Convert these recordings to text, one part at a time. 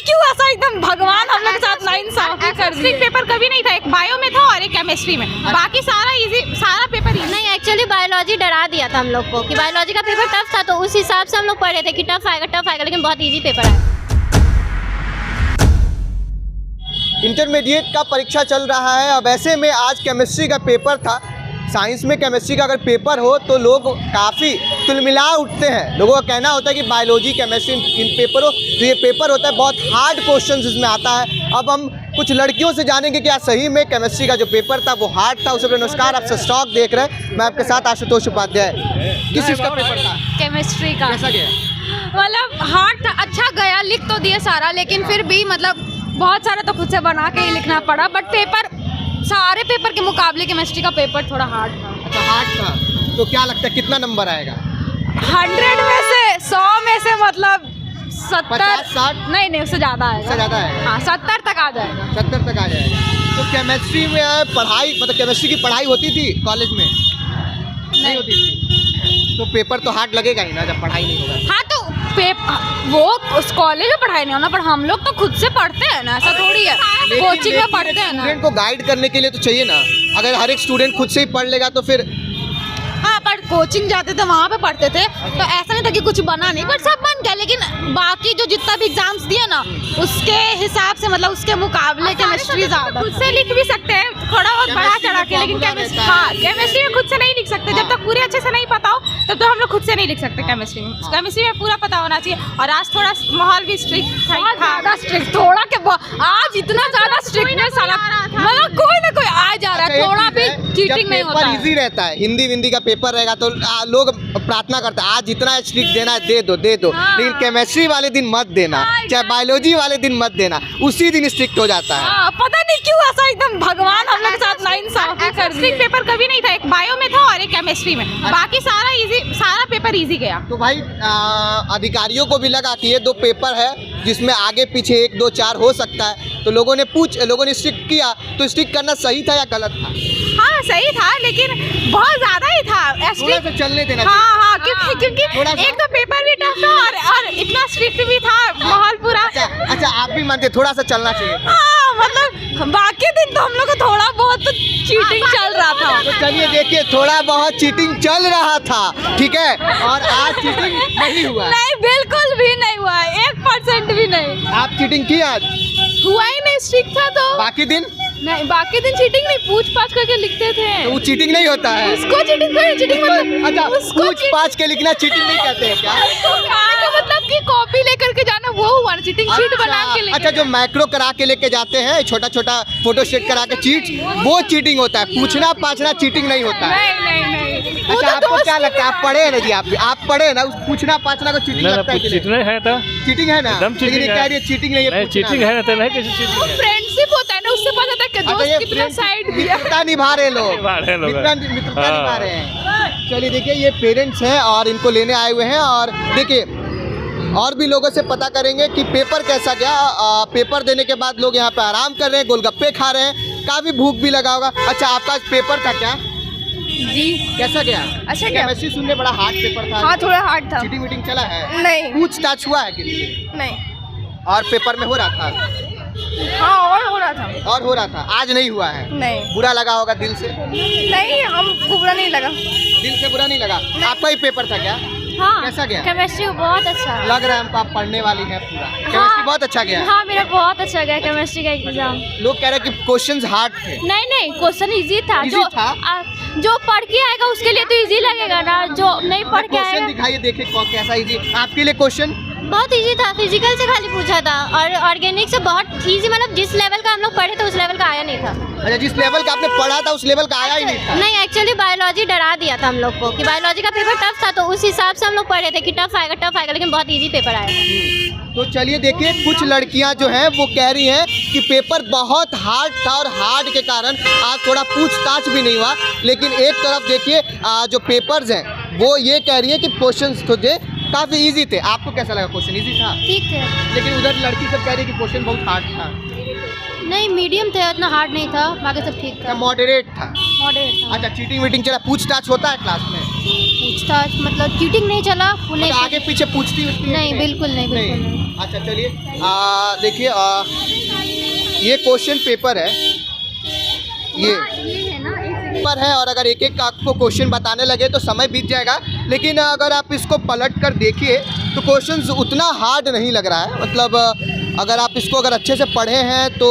क्यों ऐसा एकदम भगवान हम लोग के साथ नाइंसाफी कर दिए। पेपर कभी नहीं था, एक बायो में था और एक केमिस्ट्री में, बाकी सारा इजी, सारा पेपर इजी। नहीं, एक्चुअली बायोलॉजी डरा दिया था हम लोग को कि बायोलॉजी का पेपर टफ था, तो उस हिसाब से हम लोग पढ़ रहे थे कि टफ आएगा, लेकिन बहुत इजी पेपर है। इंटरमीडिएट का परीक्षा चल रहा है। अब ऐसे में आज केमिस्ट्री का पेपर था। साइंस में केमिस्ट्री का अगर पेपर हो तो लोग काफ़ी तिलमिला उठते हैं। लोगों का कहना होता है कि बायोलॉजी केमिस्ट्री इन पेपरों जो ये पेपर होता है बहुत हार्ड क्वेश्चन इसमें आता है। अब हम कुछ लड़कियों से जानेंगे कि क्या सही में केमिस्ट्री का जो पेपर था वो हार्ड था। उससे पहले नमस्कार, आप स्टॉक देख रहे हैं, मैं आपके साथ आशुतोष उपाध्याय। किस चीज़ का पेपर था? केमिस्ट्री का। कैसा गया? मतलब हार्ड था, अच्छा गया, लिख तो दिए सारा, लेकिन फिर भी मतलब बहुत सारा तो खुद से बना के ही लिखना पड़ा। बट पेपर सारे पेपर के मुकाबले केमिस्ट्री का पेपर थोड़ा हार्ड था। अच्छा, हार्ड था। तो क्या लगता है कितना नंबर आएगा? 100 में से 100 में से मतलब 70, 50-60? नहीं उससे ज़्यादा आएगा। उससे ज़्यादा आएगा? हाँ, 70 तक आ जाएगा। 70 तक आ जाएगा। तो केमिस्ट्री में पढ़ाई, मतलब केमिस्ट्री की पढ़ाई होती थी कॉलेज में? नहीं होती थी। तो पेपर तो हार्ड लगेगा ही ना जब पढ़ाई नहीं होगा। हाँ, तो वो उस कॉलेज में पढ़ाई नहीं होना, पर हम लोग तो खुद से पढ़ते हैं ना, ऐसा थोड़ी है। कोचिंग में पढ़ते हैं ना। स्टूडेंट को गाइड करने के लिए तो चाहिए ना। अगर हर एक स्टूडेंट खुद से ही पढ़ लेगा तो फिर। हाँ, पर कोचिंग जाते थे, वहाँ पे पढ़ते थे, तो ऐसा नहीं था कि कुछ बना नहीं, बट सब बन गया। लेकिन बाकी जो जितना भी एग्जाम्स दिए ना, उसके हिसाब से मतलब उसके मुकाबले केमिस्ट्री ज़्यादा। खुद से लिख भी सकते हैं थोड़ा बहुत बढ़ा चढ़ा के, लेकिन केमिस्ट्री में खुद से नहीं लिख सकते। जब तक पूरे अच्छे से नहीं पता हो तब तो हम लोग खुद से नहीं लिख सकते केमिस्ट्री में। केमिस्ट्री में पूरा पता होना चाहिए। और आज थोड़ा माहौल भी स्ट्रिक्ट था, थोड़ा के आज इतना ज़्यादा स्ट्रिक्टनेस साला, मतलब कोई ना कोई आ जा रहा है, थोड़ा भी चीटिंग नहीं होता है। इजी रहता है, हिंदी का पेपर रहेगा तो लोग प्रार्थना करते हैं आज जितना स्ट्रिक्ट देना है दे दो। लेकिन केमिस्ट्री वाले दिन मत देना, चाहे बायोलॉजी वाले दिन मत देना, उसी दिन स्ट्रिक्ट हो जाता है। पता नहीं क्यों ऐसा एकदम भगवान हम लोग के साथ नाइंसाफी कर दिए। पेपर कभी नहीं था, एक बायो में था और एक केमिस्ट्री में, बाकी सारा इजी, सारा पेपर इजी गया। तो भाई अधिकारियों को भी लगा कि ये 2 पेपर है जिसमें आगे पीछे 1, 2, 4 हो सकता है, तो लोगों ने स्ट्रिक्ट किया। तो स्ट्रिक्ट करना सही था या गलत था? हाँ, सही था, लेकिन बहुत ज्यादा ही था। थोड़ा सा चलने देना। हाँ, क्योंकि एक तो पेपर भी टफ था और इतना स्ट्रिक्ट भी था माहौल पूरा। अच्छा, आप भी मानते थोड़ा सा चलना चाहिए? हाँ, मतलब बाकी दिन तो हम लोग को थोड़ा बहुत चीटिंग चल रहा था। तो चलिए देखिए, थोड़ा बहुत चीटिंग चल रहा था, ठीक है, और आज चीटिंग नहीं हुआ। नहीं, बिल्कुल भी नहीं हुआ है, 1% भी नहीं। आप चीटिंग की आज? हुआ ही नहीं, स्ट्रिक्ट था तो। बाकी दिन नहीं, बाकी दिन चीटिंग नहीं, पूछ पाछ करके लिखते थे। तो वो चीटिंग नहीं होता है? उसको चीटिंग मतलब अच्छा, पूछ पाछ के लिखना चीटिंग नहीं कहते हैं क्या? का मतलब कि कॉपी लेकर के जाना वो हुआ ना चीटिंग, शीट बना के लेके। अच्छा, जो मैक्रो करा के लेके जाते हैं, छोटा छोटा फोटो सेट करा के चीट, वो चीटिंग होता है। पूछना पाछना चीटिंग नहीं होता है। नहीं। अच्छा, आपको क्या लगता है? आप पढ़े ना जी, आप पढ़े ना, उस पूछना पाछना को चीटिंग लगता है? चीटिंग है तो चीटिंग है ना, लेकिन ये कह रही है चीटिंग नहीं है। चीटिंग है तो नहीं, किसी चीटिंग है। फ्रेंडशिप होता है ना, उससे पता था कि दोस्त कितना साइड दिया। मित्रता निभा रहे लोग, मित्रता निभा रहे हैं। चलिए देखिए, ये पेरेंट्स हैं और इनको लेने आए हुए हैं, और देखिए और भी लोगों से पता करेंगे कि पेपर कैसा गया। पेपर देने के बाद लोग यहाँ पे आराम कर रहे हैं, गोलगप्पे खा रहे हैं, काफ़ी भूख भी लगा होगा। अच्छा, आपका पेपर था क्या? जी। कैसा गया? अच्छा गया। केमिस्ट्री सुनने बड़ा हार्ड पेपर था। हाँ, थोड़ा हार्ड था। चीटिंग वीटिंग चला है? नहीं। पूछताछ हुआ है किसी? नहीं। और पेपर में हो रहा था? हाँ, और हो रहा था। और हो रहा था, आज नहीं हुआ है? नहीं। बुरा लगा होगा दिल से? नहीं, हमको बुरा नहीं लगा। दिल से बुरा नहीं लगा? आपका ही पेपर था क्या? हाँ, कैसा गया? केमिस्ट्री बहुत अच्छा लग रहा है हमको आप पढ़ने वाली हैं पूरा। केमिस्ट्री बहुत अच्छा गया? हाँ, मेरा बहुत अच्छा गया केमिस्ट्री का एग्जाम। लोग कह रहे हैं कि क्वेश्चंस हार्ड थे। नहीं, क्वेश्चन इजी था। Easy था? जो पढ़ के आएगा उसके लिए तो इजी लगेगा ना, जो नहीं पढ़ के क्वेश्चन आएगा। दिखाइए, देखिए कैसा इजी आपके लिए क्वेश्चन। बहुत इजी था, फिजिकल से खाली पूछा था, और ऑर्गेनिक से बहुत इजी, मतलब जिस लेवल का हम लोग पढ़े थे उस लेवल का आया नहीं था। अच्छा, जिस लेवल का आपने पढ़ा था उस लेवल का आया ही नहीं था? नहीं, एक्चुअली बायोलॉजी डरा दिया था हम लोग को कि बायोलॉजी का पेपर टफ था, तो उस हिसाब से हम लोग पढ़ रहे थे कि टफ आएगा, लेकिन बहुत इजी पेपर आया। तो चलिए देखिए, कुछ लड़कियां जो हैं वो कह रही हैं कि पेपर बहुत हार्ड था और हार्ड के कारण आज थोड़ा पूछताछ भी नहीं हुआ। लेकिन एक तरफ देखिए, जो पेपर्स हैं वो ये कह रही है कि क्वेश्चंस तो काफ़ी इजी थे। आपको कैसा लगा? क्वेश्चन इजी था? ठीक थे, लेकिन उधर लड़की सब कह रही है कि क्वेश्चन बहुत हार्ड था। नहीं मीडियम थे, उतना हार्ड नहीं था, बाकी सब ठीक था, मॉडरेट था। मॉडरेट था। अच्छा, चीटिंग वीटिंग चला, पूछताछ होता है क्लास में? पूछताछ मतलब चीटिंग नहीं चला उन्हें मतलब आगे पीछे पूछती उछती है नहीं कि बिल्कुल नहीं बिल्कुल नहीं। अच्छा चलिए देखिए ये क्वेश्चन पेपर है, ये पेपर है और अगर एक एक आपको क्वेश्चन बताने लगे तो समय बीत जाएगा, लेकिन अगर आप इसको पलट कर देखिए तो क्वेश्चंस उतना हार्ड नहीं लग रहा है। मतलब अगर आप इसको अगर अच्छे से पढ़े हैं तो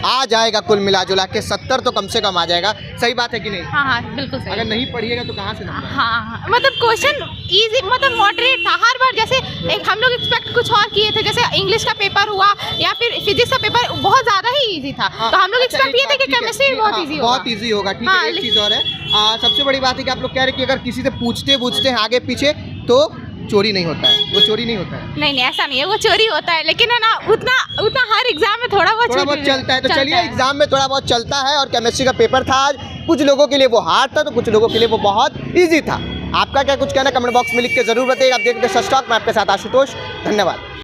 आ जाएगा, कुल मिला जुला के 70 तो कम से कम आ जाएगा। सही बात है कि नहीं? हाँ हाँ बिल्कुल सही। अगर नहीं पढ़िएगा तो कहाँ से नंबर? हाँ मतलब क्वेश्चन इजी मतलब मॉडरेट था हर बार। जैसे एक हम लोग एक्सपेक्ट कुछ और किए थे, जैसे इंग्लिश का पेपर हुआ या फिर फिजिक्स का पेपर बहुत ज़्यादा ही इजी था। तो हम लोग एक्सपेक्ट किए थे कि केमिस्ट्री बहुत इजी होगा। बहुत इजी होगा, ठीक है। एक चीज़ और है, सबसे बड़ी बात है कि आप लोग कह रहे हैं कि अगर किसी से पूछते हैं आगे पीछे तो चोरी नहीं होता है, वो चोरी नहीं होता है। नहीं ऐसा नहीं है, वो चोरी होता है, लेकिन है ना उतना हर एग्जाम में थोड़ा बहुत चलता है। तो चलिए एग्जाम में थोड़ा बहुत चलता है और केमिस्ट्री का पेपर था आज, कुछ लोगों के लिए वो हार्ड था तो कुछ लोगों के लिए वो बहुत इजी था। आपका क्या कुछ कहना कमेंट बॉक्स में लिख के जरूर बताइएगा। आप देखते हैं सच टॉक, मैं आपके साथ आशुतोष, धन्यवाद।